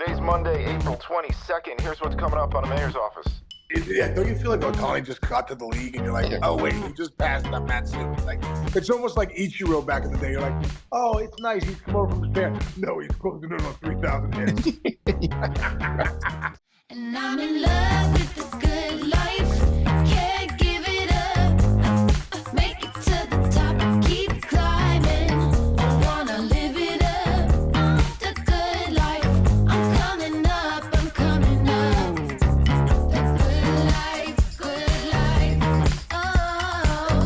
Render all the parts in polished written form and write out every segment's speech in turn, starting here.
Today's Monday, April 22nd. Here's what's coming up on the mayor's office. Yeah, don't you feel like Ohtani just got to the league and you're like, oh, wait, he just passed that Matt Sealy? Like, it's almost like Ichiro back in the day. You're like, oh, it's nice. He's come over from Japan. No, he's closing in on 3,000 hits. And I'm in love with the good life. Can't give it up. Make it to the top. Keep climbing. I wanna live it up. The good life. I'm coming up. I'm coming up. The good life. Good life. Oh,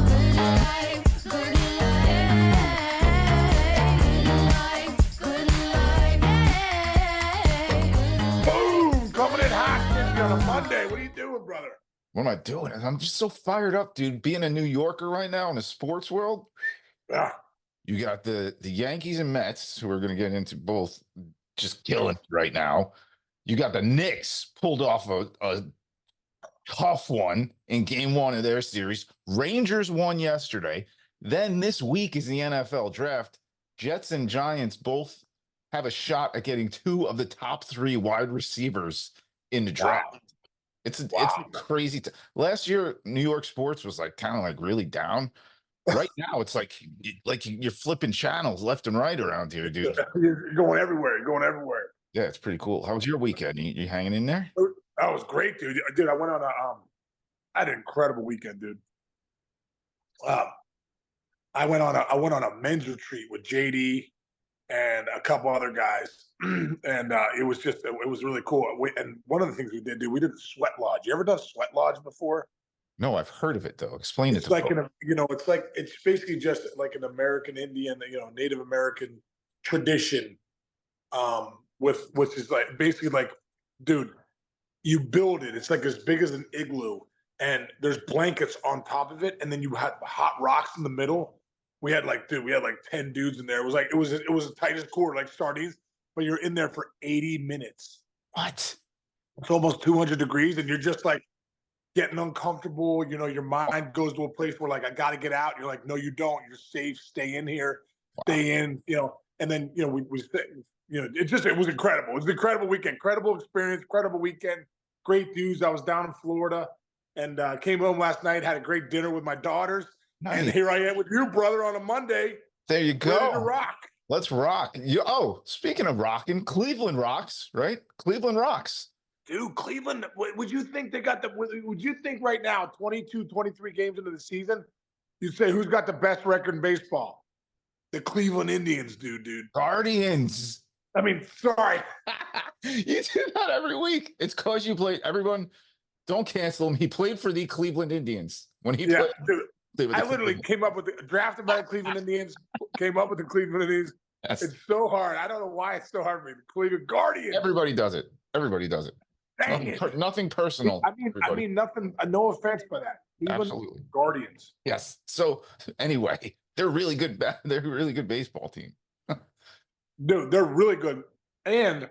good life. Good life. Good life. Boom! Coming in hot on a Monday. What are you doing, brother? What am I doing? I'm just so fired up, dude. Being a New Yorker right now in the sports world, Yeah. you got the Yankees and Mets, who are going to get into both, just killing it right now. You got the Knicks pulled off a tough one in game one of their series. Rangers won yesterday. Then this week is the NFL draft. Jets and Giants both have a shot at getting two of the top three wide receivers in the draft. Wow. It's a crazy. Last year, New York sports was like kind of like really down. Right now, it's like you're flipping channels left and right around here, dude. You're going everywhere. You're going everywhere. Yeah, it's pretty cool. How was your weekend? You hanging in there? That was great, dude. Dude, I went on I had an incredible weekend, dude. I went on a men's retreat with JD and a couple other guys, and it was really cool. And one of the things we did, dude, we did the sweat lodge. You ever done sweat lodge before? No, I've heard of it though. Explain it It's to like me. it's basically just like an American Indian, Native American tradition, which is like basically like, dude, you build it. It's like as big as an igloo, and there's blankets on top of it, and then you have hot rocks in the middle. We had like 10 dudes in there. It was the tightest cord, like sardines, but you're in there for 80 minutes. What? It's almost 200 degrees, and you're just like getting uncomfortable. Your mind goes to a place where like, I got to get out. You're like, no, you don't. You're safe. Stay in here. Stay in. And then it was incredible. It was an incredible weekend, incredible experience, incredible weekend. Great dudes. I was down in Florida and came home last night. Had a great dinner with my daughters. Nice. And here I am with you, brother, on a Monday. There you go. Ready to rock. Let's rock. Speaking of rocking, Cleveland rocks, right? Cleveland rocks. Dude, Cleveland, would you think they got would you think right now, 22, 23 games into the season, you'd say who's got the best record in baseball? The Cleveland Indians do, dude. Guardians. I mean, sorry. You do that every week. It's because you played. Everyone, don't cancel him. He played for the Cleveland Indians. When he played. Dude. I literally Cleveland. came up with drafted by the Cleveland Indians, came up with the Cleveland Indians. Yes. It's so hard. I don't know why it's so hard for me. The Cleveland Guardians. Everybody does it. Everybody does it. Dang Nothing personal. I mean, nothing. No offense by that. Cleveland Absolutely. Guardians. Yes. So anyway, they're really good. They're a really good baseball team. Dude, they're really good. And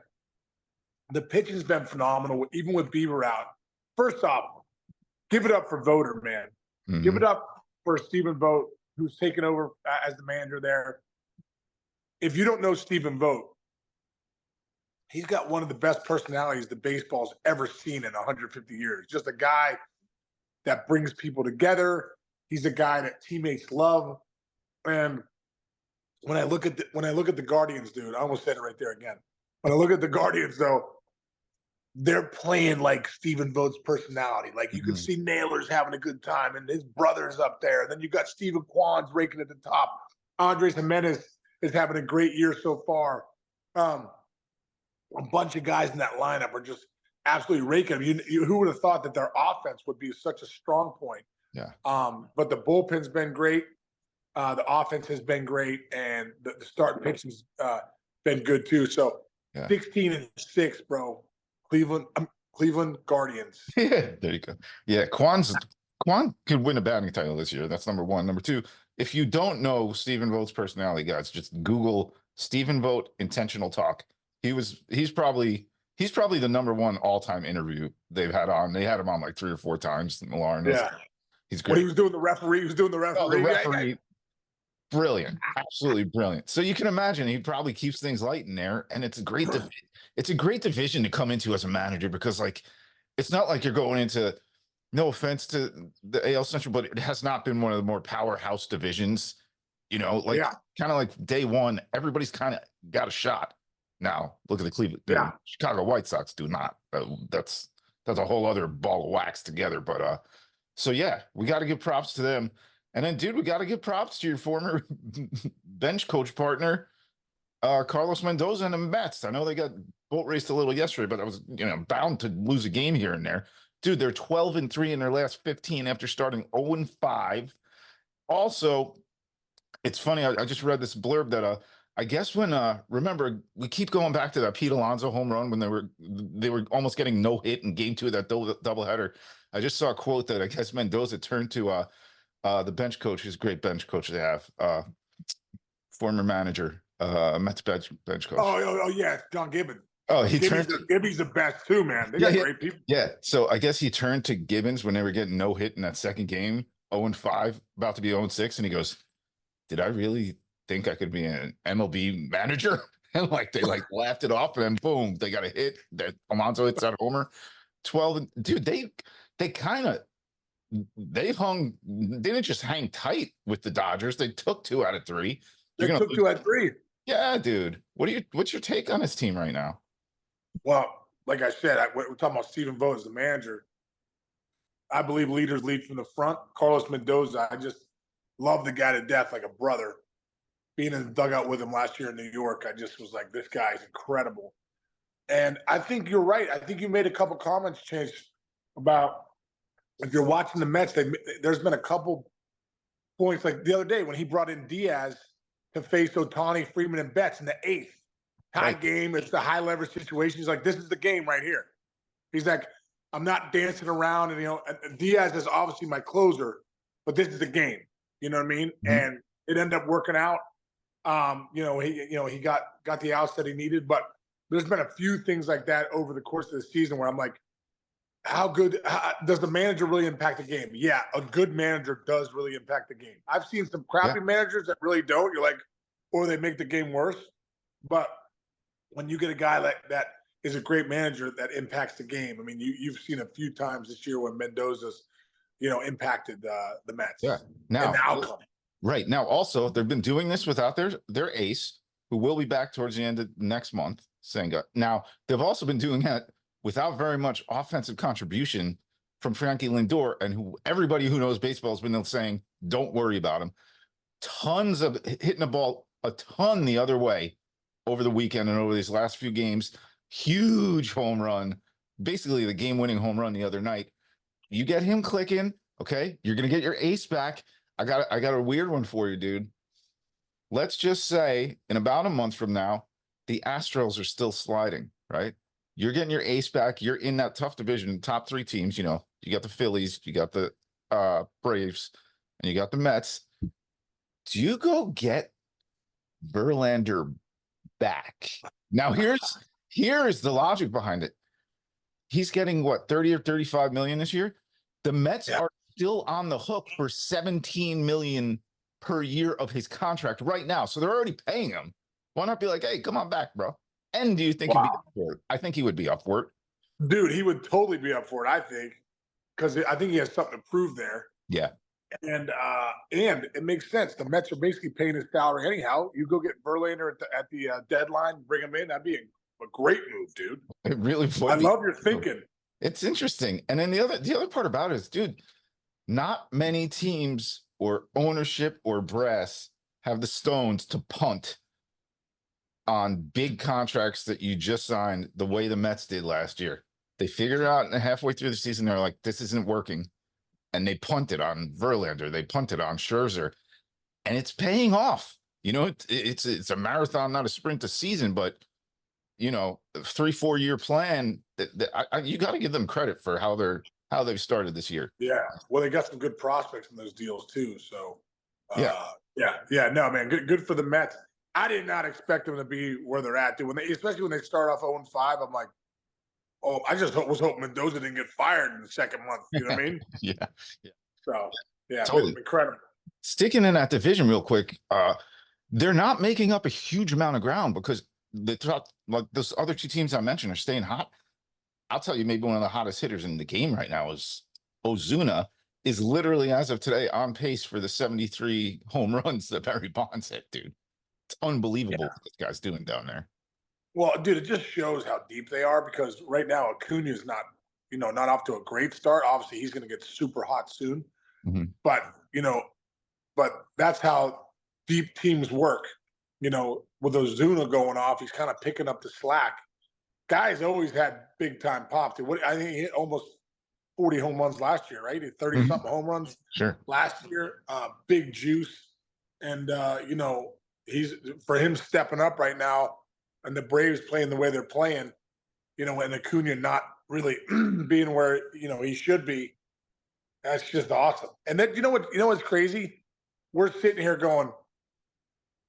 the pitching's been phenomenal, even with Bieber out. First off, give it up for Voter, man. Mm-hmm. Give it up for Stephen Vogt, who's taken over as the manager there. If you don't know Stephen Vogt, he's got one of the best personalities the baseball's ever seen in 150 years. Just a guy that brings people together. He's a guy that teammates love. And when I look at the Guardians, dude, I almost said it right there again. When I look at the Guardians, though, they're playing like Stephen Vogt's personality. Like you can see Naylor's having a good time, and his brother's up there. And then you got Steven Kwan's raking at the top. Andres Jimenez is having a great year so far. A bunch of guys in that lineup are just absolutely raking. Who would have thought that their offense would be such a strong point? Yeah. But the bullpen's been great. The offense has been great, and the start pitching's been good too. So 16-6, bro. Cleveland Guardians. Yeah, there you go. Yeah, Kwan could win a batting title this year. That's number one. Number two, if you don't know Stephen Vogt's personality, guys, just Google Stephen Vogt intentional talk. He's probably the number one all-time interview they've had on. They had him on like 3 or 4 times. Millar. Yeah, he's great. When he was doing the referee, Oh, the referee. brilliant, absolutely brilliant. So you can imagine he probably keeps things light in there, and it's a great it's a great division to come into as a manager because like it's not like you're going into, no offense to the AL Central, but it has not been one of the more powerhouse divisions. You know, like Yeah. kind of like day one, everybody's kind of got a shot. Now look at the Cleveland, Yeah. Chicago White Sox do not. That's a whole other ball of wax together. But so yeah, we got to give props to them. And then, dude, we got to give props to your former bench coach partner, Carlos Mendoza and the Mets. I know they got boat raced a little yesterday, but I was, bound to lose a game here and there. Dude, they're 12-3 in their last 15 after starting 0-5. Also, it's funny. I just read this blurb that I guess when remember, we keep going back to that Pete Alonso home run when they were almost getting no hit in game 2 of that doubleheader. I just saw a quote that I guess Mendoza turned to the bench coach, who's a great bench coach they have, former manager, Mets bench coach. Oh yeah, John Gibbons. Oh, he turned. Gibby's the best too, man. They Yeah, got great people. Yeah. So I guess he turned to Gibbons when they were getting no hit in that second game, 0-5, about to be 0-6, and he goes, "Did I really think I could be an MLB manager?" And like they like laughed it off, and then boom, they got a hit. That Alonso hits that homer. 12. Dude, they kind of they didn't just hang tight with the Dodgers. They took 2 out of 3. They took 2 out of 3. Yeah, dude. What's your take on his team right now? Well, like I said, we're talking about Stephen Vogt as the manager. I believe leaders lead from the front. Carlos Mendoza, I just love the guy to death, like a brother. Being in the dugout with him last year in New York, I just was like, this guy's incredible. And I think you're right. I think you made a couple comments, Chase, about if you're watching the Mets, there's been a couple points like the other day when he brought in Diaz to face Ohtani, Freeman, and Betts in the 8th. Tie game. It's the high leverage situation. He's like, this is the game right here. He's like, I'm not dancing around. And, Diaz is obviously my closer, but this is the game. You know what I mean? Mm-hmm. And it ended up working out. He got the outs that he needed, but there's been a few things like that over the course of the season where I'm like, how does the manager really impact the game? Yeah, a good manager does really impact the game. I've seen some crappy managers that really don't. You're like, or they make the game worse. But when you get a guy that is a great manager that impacts the game, I mean, you've seen a few times this year when Mendoza's, impacted the Mets. Yeah. Now, the outcome. Right. Now, also, they've been doing this without their ace, who will be back towards the end of next month, Senga. Now, they've also been doing that without very much offensive contribution from Frankie Lindor, and everybody who knows baseball has been saying, don't worry about him. Tons of hitting the ball a ton the other way over the weekend and over these last few games. Huge home run, basically the game-winning home run the other night. You get him clicking, okay? You're gonna get your ace back. I got a weird one for you, dude. Let's just say in about a month from now, the Astros are still sliding, right? You're getting your ace back. You're in that tough division, top 3 teams. You got the Phillies, you got the Braves, and you got the Mets. Do you go get Verlander back? Now, here's the logic behind it. He's getting what, 30 or 35 million this year? The Mets are still on the hook for 17 million per year of his contract right now. So they're already paying him. Why not be like, hey, come on back, bro? And do you think he'd be up for it? I think he would be up for it. Dude, he would totally be up for it, I think, because I think he has something to prove there. Yeah. And it makes sense. The Mets are basically paying his salary anyhow. You go get Verlander at the deadline, bring him in. That'd be a great move, dude. It really would. I love your thinking. It's interesting. And then the other part about it is, dude, not many teams or ownership or brass have the stones to punt on big contracts that you just signed the way the Mets did last year. They figured it out, and halfway through the season, they're like, this isn't working. And they punted on Verlander. They punted on Scherzer. And it's paying off. It's a marathon, not a sprint a season, but, a 3-4 year plan. You got to give them credit for how they've started this year. Yeah. Well, they got some good prospects in those deals, too. So, yeah. No, man, good for the Mets. I did not expect them to be where they're at, dude. Especially when they start off 0-5, I'm like, oh, I just was hoping Mendoza didn't get fired in the second month. You know what I mean? Yeah. So, yeah, totally. Incredible. Sticking in that division real quick, they're not making up a huge amount of ground because the top, like those other two teams I mentioned are staying hot. I'll tell you, maybe one of the hottest hitters in the game right now is Ozuna, is literally, as of today, on pace for the 73 home runs that Barry Bonds hit, dude. It's unbelievable what this guy's doing down there. Well, dude, it just shows how deep they are because right now Acuna is not, not off to a great start. Obviously, he's going to get super hot soon, Mhm. but that's how deep teams work. With Ozuna going off, he's kind of picking up the slack. Guys always had big time pops. I think he hit almost 40 home runs last year, right? He hit 30 something home runs Sure. last year. Big juice, and he's for him stepping up right now, and the Braves playing the way they're playing, and Acuna not really being where he should be. That's just awesome. And then what's crazy? We're sitting here going,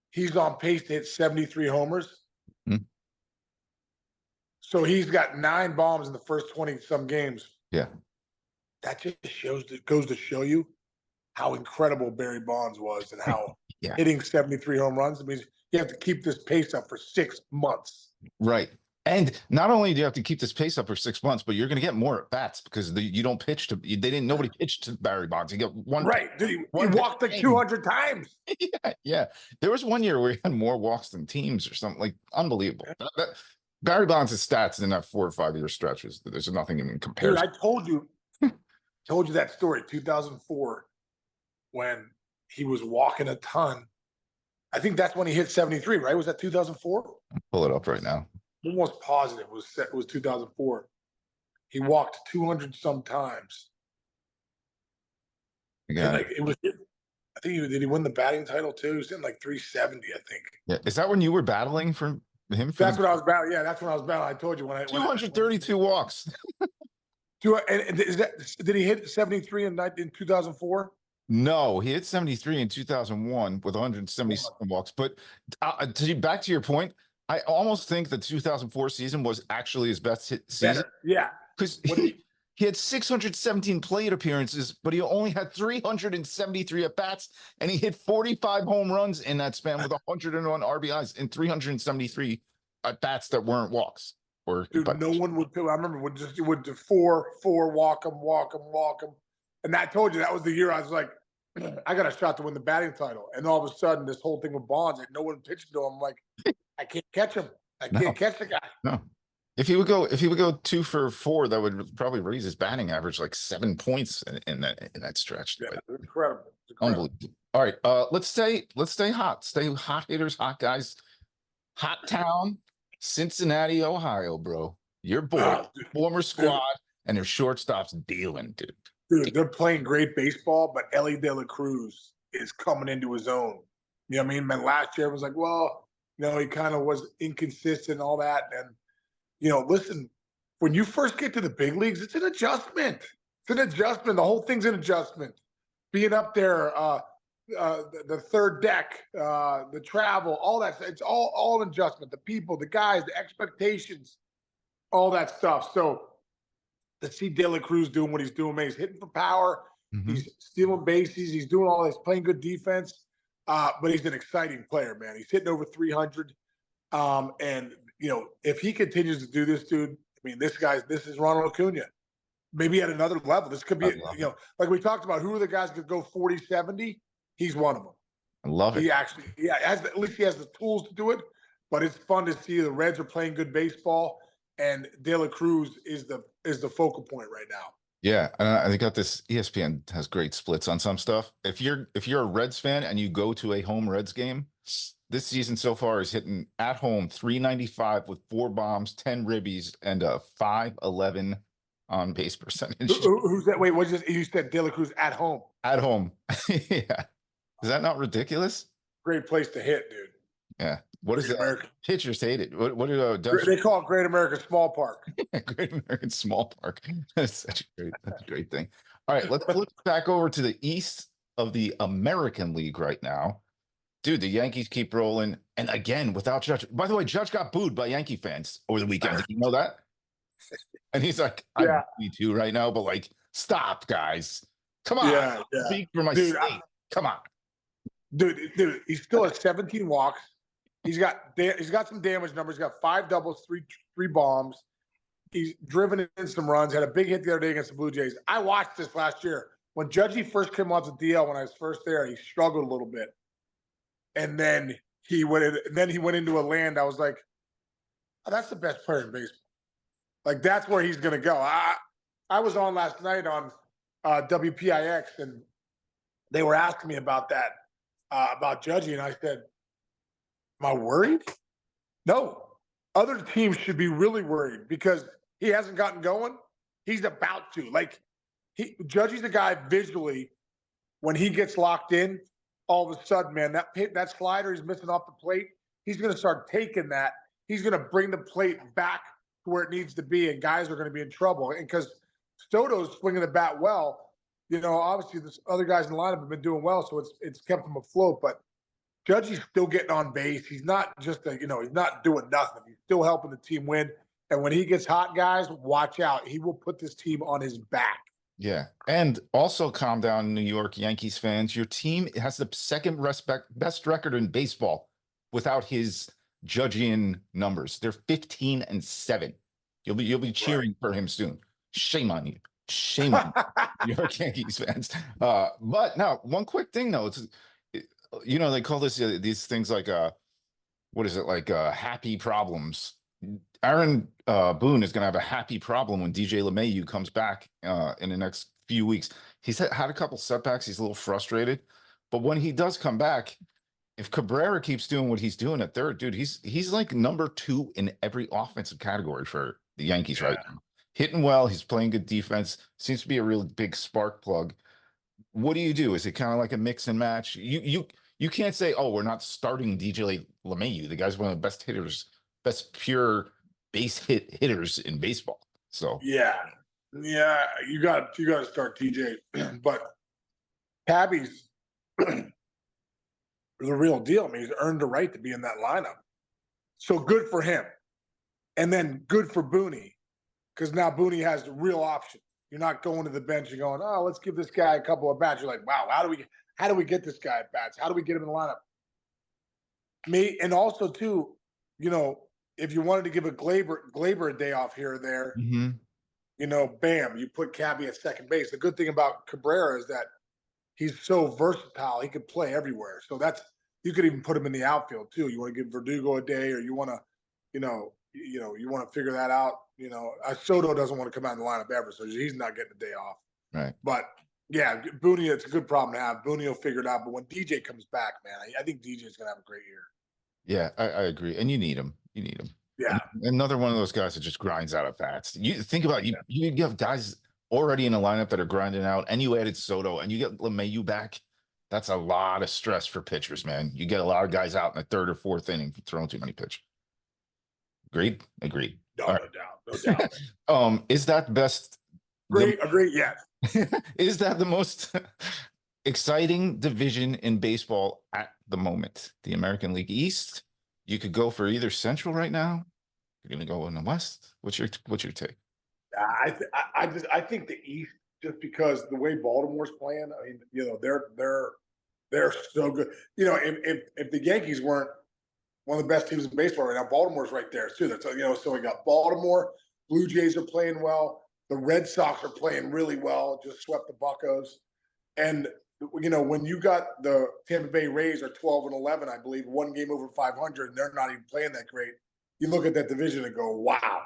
he's on pace to hit 73 homers. Mhm. So he's got 9 bombs in the first 20 some games. Yeah. That just goes to show you how incredible Barry Bonds was and how Yeah. hitting 73 home runs means you have to keep this pace up for 6 months. Right. And not only do you have to keep this pace up for 6 months, but you're going to get more at bats because you don't pitch to. Nobody pitched to Barry Bonds. You get one. Right. Dude, he one walked like game. 200 times. Yeah. There was one year where he had more walks than teams or something, like unbelievable. Barry Bonds' stats in that 4 or 5 year stretches, there's nothing in Dude, comparison. I told you that story, 2004, when he was walking a ton. I think that's when he hit 73, right? Was that 2004? Pull it up right now. Almost positive it was 2004. He walked 200 some times. Again, Like it was. I think did he win the batting title too? He was in like 370, I think. yeah. Is that when you were battling for him? That's what I was battling. Yeah, that's when I was battling. I told you when I 232 walks. And did he hit 73 in 2004? No, he hit 73 in 2001 with 177 walks. But back to your point, I almost think the 2004 season was actually his best season. Better. Yeah. Because he had 617 plate appearances, but he only had 373 at bats, and he hit 45 home runs in that span with 101 RBIs and 373 at bats that weren't walks. Dude, no one would. I remember would do four, walk him, and I told you that was the year I was like, I got a shot to win the batting title, and all of a sudden this whole thing with Bonds, like no one pitched to him. I'm like, I can't catch him. I can't catch the guy. No. If he would go 2 for 4, that would probably raise his batting average like 7 points in that stretch. Yeah, incredible. Unbelievable. All right, let's stay hot. Stay hot hitters, hot guys. Hot town, Cincinnati, Ohio, bro. Your boy, former squad, and their shortstop's dealing, dude. Dude, they're playing great baseball, but Elly De La Cruz is coming into his own. You know what I mean? Man, last year it was like, well, he kind of was inconsistent and all that. And, listen, when you first get to the big leagues, it's an adjustment. It's an adjustment. The whole thing's an adjustment. Being up there, the third deck, the travel, all that. It's all an adjustment. The people, the guys, the expectations, all that stuff. So to see De La Cruz doing what he's doing, man, he's hitting for power. Mhm. He's stealing bases. He's doing all this, playing good defense. But he's an exciting player, man. He's hitting over 300. And, if he continues to do this, dude, I mean, this is Ronald Acuna. Maybe at another level. This could be, like we talked about, who are the guys that could go 40, 70? He's one of them. I love it. At least he has the tools to do it. But it's fun to see the Reds are playing good baseball, and De La Cruz is the focal point right now. Yeah, and I got this. ESPN has great splits on some stuff. If you're a Reds fan and you go to a home Reds game, this season so far is hitting at home 395 with 4 bombs, 10 ribbies, and a 511 on base percentage. Who's that? Wait, you said De La Cruz at home? At home, yeah. Is that not ridiculous? Great place to hit, dude. Yeah. What is Great it? Pitchers hate it. What do They call it Great American Small Park. Great American Small Park. That's a great thing. All right, let's flip back over to the east of the American League right now. Dude, the Yankees keep rolling. And again, without Judge. By the way, Judge got booed by Yankee fans over the weekend. Did you know that? And he's like, I need to right now, but like, stop, guys. Come on. Yeah. Speak for my Dude, state. Come on. Dude, he's still at 17 walks. He's got some damage numbers. He's got 5 doubles, three bombs. He's driven in some runs. Had a big hit the other day against the Blue Jays. I watched this last year when Judgy first came off the DL. When I was first there, he struggled a little bit, and then he went into a land. I was like, oh, that's the best player in baseball. Like that's where he's gonna go. I was on last night on WPIX, and they were asking me about that, about Judgy, and I said, am I worried? No. Other teams should be really worried because he hasn't gotten going. He's about to. Like, Judgy's the guy visually, when he ges locked in, all of a sudden, man, that slider he's missing off the plate, he's going to start taking that. He's going to bring the plate back to where it needs to be, and guys are going to be in trouble. And because Soto's swinging the bat well, obviously this other guys in the lineup have been doing well, so it's kept him afloat. But Judgy's still getting on base. He's not just he's not doing nothing. He's still helping the team win. And when he gets hot, guys, watch out. He will put this team on his back. Yeah. And also calm down, New York Yankees fans. Your team has the second best record in baseball without his Judgian numbers. They're 15-7. You'll be cheering for him soon. Shame on you. Shame on you, New York Yankees fans. But now, one quick thing though, they call these things like happy problems. Aaron Boone is going to have a happy problem when DJ LeMahieu comes back in the next few weeks. He's had a couple setbacks. He's a little frustrated, but when he does come back, if Cabrera keeps doing what he's doing at third, dude, he's like number 2 in every offensive category for the Yankees right now. Hitting well, he's playing good defense. Seems to be a real big spark plug. What do you do? Is it kind of like a mix and match? You can't say, oh, we're not starting DJ LeMahieu. The guy's one of the best hitters, best pure base hitters in baseball. So yeah, you got to start TJ. But Tabby's the real deal. I mean, he's earned the right to be in that lineup. So good for him, and then good for Booney, because now Booney has the real option. You're not going to the bench and going, oh, let's give this guy a couple of bats. You're like, wow, how do we get this guy at bats? How do we get him in the lineup? And also too, if you wanted to give a Glaber a day off here or there, bam, you put Cabby at second base. The good thing about Cabrera is that he's so versatile; he could play everywhere. So you could even put him in the outfield too. You want to give Verdugo a day, or you want to, you want to figure that out. Soto doesn't want to come out in the lineup ever, so he's not getting a day off. Right. But yeah, Booney, it's a good problem to have. Booney will figure it out. But when DJ comes back, man, I think DJ's gonna have a great year. Yeah, I agree. And you need him. Yeah. And another one of those guys that just grinds out at bats. You think about you have guys already in the lineup that are grinding out, and you added Soto, and you get LeMahieu back. That's a lot of stress for pitchers, man. You get a lot of guys out in the third or fourth inning for throwing too many pitches. Agreed? Agreed. No doubt. Is that best? Agreed, yes. Is that the most exciting division in baseball at the moment? The American League East? You could go for either Central right now. You're gonna go in the West. What's your take? I think the East, just because the way Baltimore's playing. I mean, they're so good. If the Yankees weren't one of the best teams in baseball right now, Baltimore's right there too. That's so we got Baltimore. Blue Jays are playing well. The Red Sox are playing really well. Just swept the Buccos, and when you got the Tampa Bay Rays are 12-11, I believe, one game over 500, and they're not even playing that great. You look at that division and go, wow,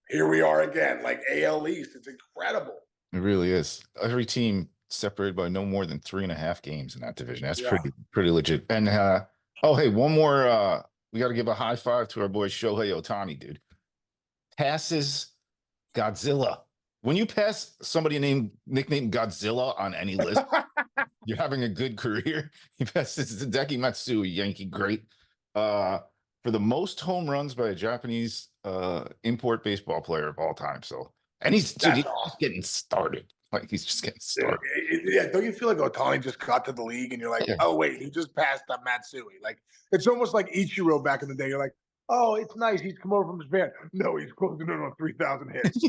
here we are again, like AL East. It's incredible. It really is. Every team separated by no more than 3.5 games in that division. That's pretty legit. And hey, one more. We got to give a high five to our boy Shohei Ohtani, dude. Passes Godzilla. When you pass somebody nicknamed Godzilla on any list, you're having a good career. He passes Hideki Matsui, Yankee great, for the most home runs by a Japanese import baseball player of all time. So, and he's just getting started. Like, he's just getting started. Yeah, don't you feel like Ohtani just got to the league and you're like, oh, wait, he just passed up Matsui? Like, it's almost like Ichiro back in the day. You're like, oh, it's nice. He's come over from Japan. No, he's closing in on 3,000 hits.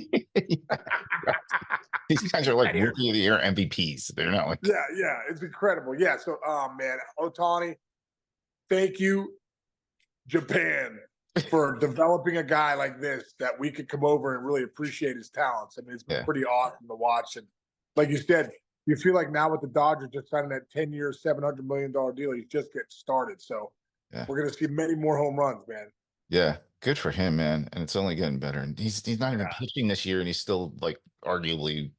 These guys are like rookie of the year MVPs. They're not like Yeah, it's incredible. Yeah, so man, Ohtani, thank you, Japan, for developing a guy like this that we could come over and really appreciate his talents. I mean, it's been Yeah. pretty awesome to watch. And like you said, you feel like now with the Dodgers just signing that 10-year, $700 million deal, he's just getting started. So Yeah. we're gonna see many more home runs, man. Yeah, good for him, man. And it's only getting better. And he's not even pitching this year, and he's still like arguably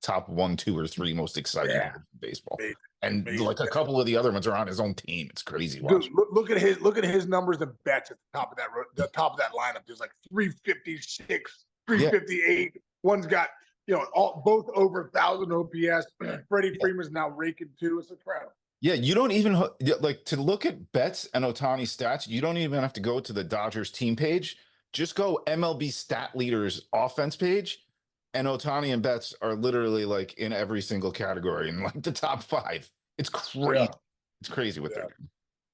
top 1, 2, or 3 most exciting Yeah. in baseball. Amazing. And Amazing. like a couple of the other ones are on his own team. It's crazy Dude, watching. look at his numbers and bets at the top of that lineup. There's like 356, 358. One's got both over 1,000 OPS. Freddie Freeman's now raking too. It's incredible. Yeah, you don't even like to look at Betts and Ohtani stats. You don't even have to go to the Dodgers team page. Just go MLB stat leaders offense page, and Ohtani and Betts are literally like in every single category in like the top 5. It's crazy. Yeah. It's crazy what they're doing.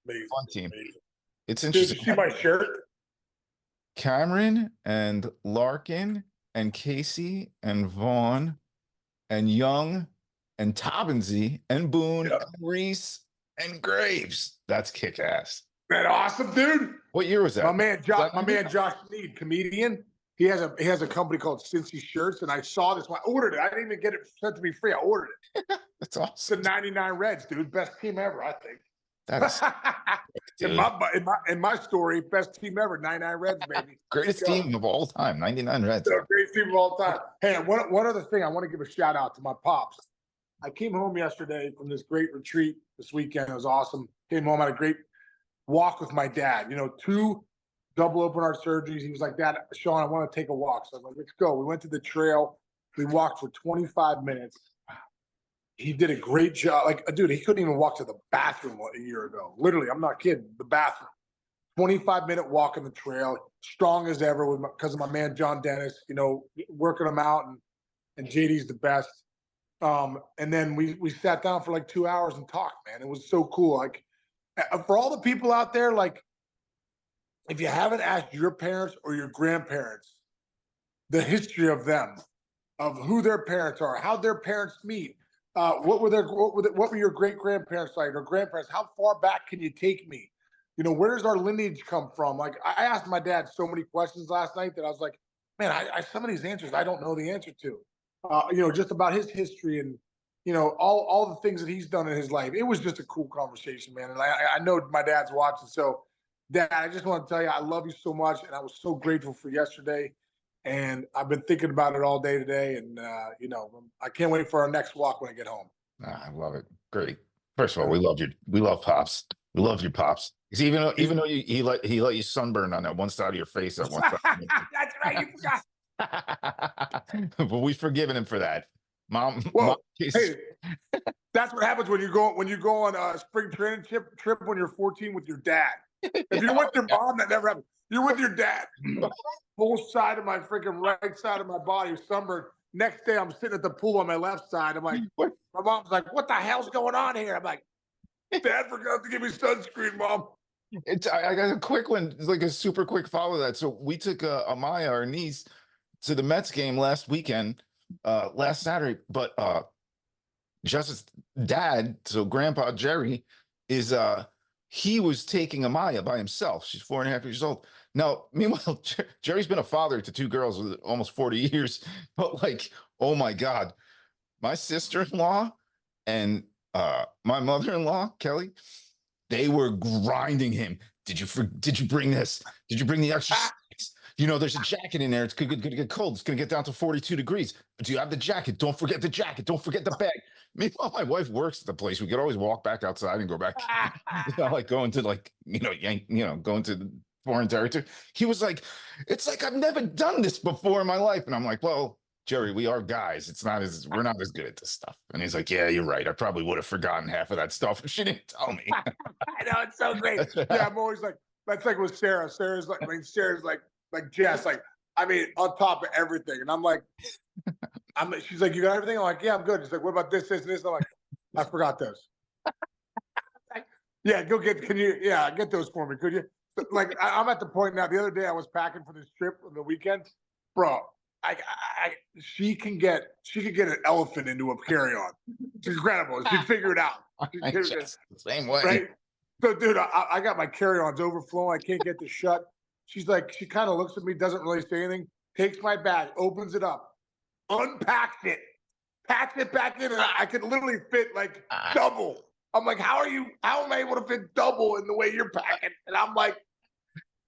Amazing. Fun team. Amazing. It's Did you interesting. see my shirt? Cameron and Larkin and Casey and Vaughn and Young and Taubensee and Boone Yeah. and Reese and Graves. That's kick ass. Man, awesome, dude. What year was that? My man that Josh Sneed, comedian. He has a company called Cincy Shirts, and I saw this one. I ordered it. I didn't even get it sent to me free. I ordered it. That's It's awesome. the 99 Reds, dude. Best team ever, I think. That is in my story, best team ever, 99 Reds, baby. greatest Go. team of all time. 99 Reds. The greatest team of all time. Hey, and one other thing, I want to give a shout out to my pops. I came home yesterday from this great retreat this weekend. It was awesome. Came home, had a great walk with my dad. 2 double open heart surgeries. He was like, Dad, Sean, I want to take a walk. So I was like, let's go. We went to the trail. We walked for 25 minutes. He did a great job. Like, dude, he couldn't even walk to the bathroom a year ago. Literally, I'm not kidding. The bathroom. 25-minute walk on the trail, strong as ever because of my man John Dennis. Working him out, and JD's the best. And then we sat down for like 2 hours and talked. Man, it was so cool. Like, for all the people out there, like, if you haven't asked your parents or your grandparents the history of them, of who their parents are, how their parents meet. What were your great grandparents like, or grandparents? How far back can you take me? Where does our lineage come from? Like, I asked my dad so many questions last night that I was like, man, I some of these answers I don't know the answer to. Just about his history and all the things that he's done in his life. It was just a cool conversation, man. And I know my dad's watching, so Dad, I just want to tell you I love you so much, and I was so grateful for yesterday. And I've been thinking about it all day today, and I can't wait for our next walk when I get home. I love it. Great. First of all, we love Pops. We love your Pops. 'Cause even though he let you sunburn on that one side of your face at one time. That's right, you forgot. But we've forgiven him for that. Mom, Well, Mom hey, that's what happens when you go on a spring training trip when you're 14 with your dad. If you're with your mom, that never happens. You're with your dad. Whole side of my freaking right side of my body is sunburned. Next day, I'm sitting at the pool on my left side. I'm like, What? my mom's like, what the hell's going on here? I'm like, Dad forgot to give me sunscreen, Mom. I got a quick one, like a super quick follow that. So we took Amaya, our niece, to the Mets game last Saturday. But Justice's dad, so Grandpa Jerry, is he was taking Amaya by himself. She's 4.5 years old. Now, meanwhile, Jerry's been a father to 2 girls with almost 40 years. But like, oh my God, my sister-in-law and my mother-in-law, Kelly, they were grinding him. Did you bring this? Did you bring the extra snacks? There's a jacket in there. It's gonna get cold. It's gonna get down to 42 degrees. Do you have the jacket? Don't forget the jacket. Don't forget the bag. Meanwhile, my wife works at the place. We could always walk back outside and go back. It's not like going to going to foreign territory. He was like, it's like I've never done this before in my life. And I'm like, well, Jerry, we are guys. We're not as good at this stuff. And he's like, yeah, you're right. I probably would have forgotten half of that stuff if she didn't tell me. I know, it's so great. Yeah, I'm always like, that's like with Sarah. Sarah's like Jess, like, on top of everything. And I'm like, she's like, you got everything? I'm like, yeah, I'm good. She's like, what about this, and this? I'm like, I forgot those. Yeah, get those for me, could you? Like, I'm at the point now. The other day I was packing for this trip on the weekend. Bro, she can get an elephant into a carry-on. It's incredible. She'd figure it out. I just the same way. Right? So, dude, I got my carry-ons overflowing. I can't get this shut. She's like, she kind of looks at me, doesn't really say anything, takes my bag, opens it up, unpacks it, packs it back in, and I could literally fit like double. I'm like, how am I able to fit double in the way you're packing? And I'm like,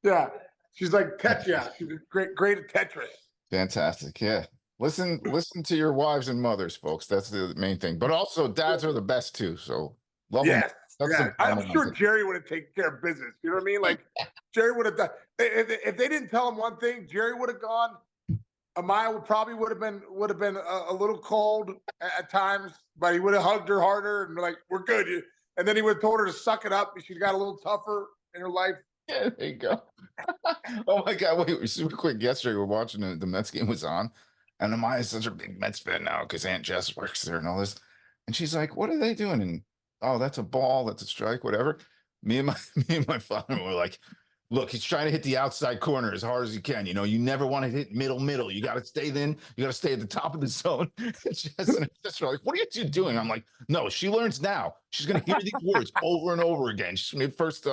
yeah. She's like, Tetris. She's great at Tetris. Fantastic. Yeah. Listen to your wives and mothers, folks. That's the main thing. But also, dads are the best too. So love them. Yes. That's Yeah. the I'm sure Jerry would have taken care of business. You know what I mean? Like Jerry would have done. If they didn't tell him one thing, Jerry would have gone. Amaya probably would have been a little cold at times, but he would have hugged her harder and be like, "We're good." And then he would have told her to suck it up. She got a little tougher in her life. Yeah, there you go. Oh my God! Wait, super quick. Yesterday, we were watching the Mets game was on, and Amaya's such a big Mets fan now because Aunt Jess works there and all this. And she's like, "What are they doing?" And oh, that's a ball. That's a strike. Whatever. Me and my father were like, "Look, he's trying to hit the outside corner as hard as he can. You know, you never want to hit middle. You got to stay in. You got to stay at the top of the zone." Jess and sister are like, "What are you two doing?" I'm like, "No, she learns now. She's gonna hear these words over and over again. She's gonna be first,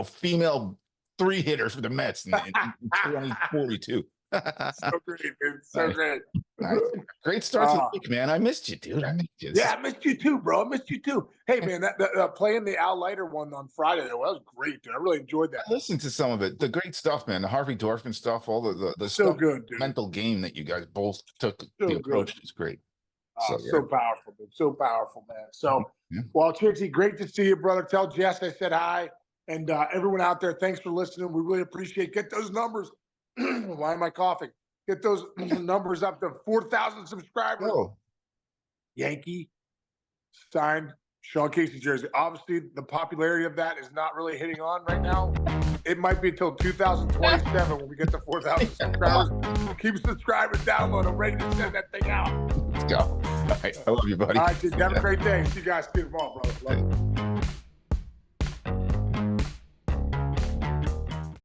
female 3-hitter for the Mets in 2042." So great, dude. So great. Nice. Great start to the week, man. I missed you, dude. I missed you. Yeah, I missed you too, bro. I missed you too. Hey, man, that playing the Al Leiter one on Friday, that was great, dude. I really enjoyed that. I listened to some of it. The great stuff, man. The Harvey Dorfman stuff, all the So stuff, good, dude. mental game that you guys both took. So The approach good. is great. So powerful, dude. So powerful, man. So, Yeah. well, Trixie, great to see you, brother. Tell Jess I said hi. And everyone out there, thanks for listening. We really appreciate it. Get those numbers. Why am I coughing? Get those numbers up to 4,000 subscribers. Oh, Yankee signed Sean Casey jersey. Obviously, the popularity of that is not really hitting on right now. It might be until 2027 when we get to 4,000 subscribers. Keep subscribing, download. I'm ready to send that thing out. let's go. All right. I love you, buddy. All right, dude. Have a great day. See you guys tomorrow, brother. Love you.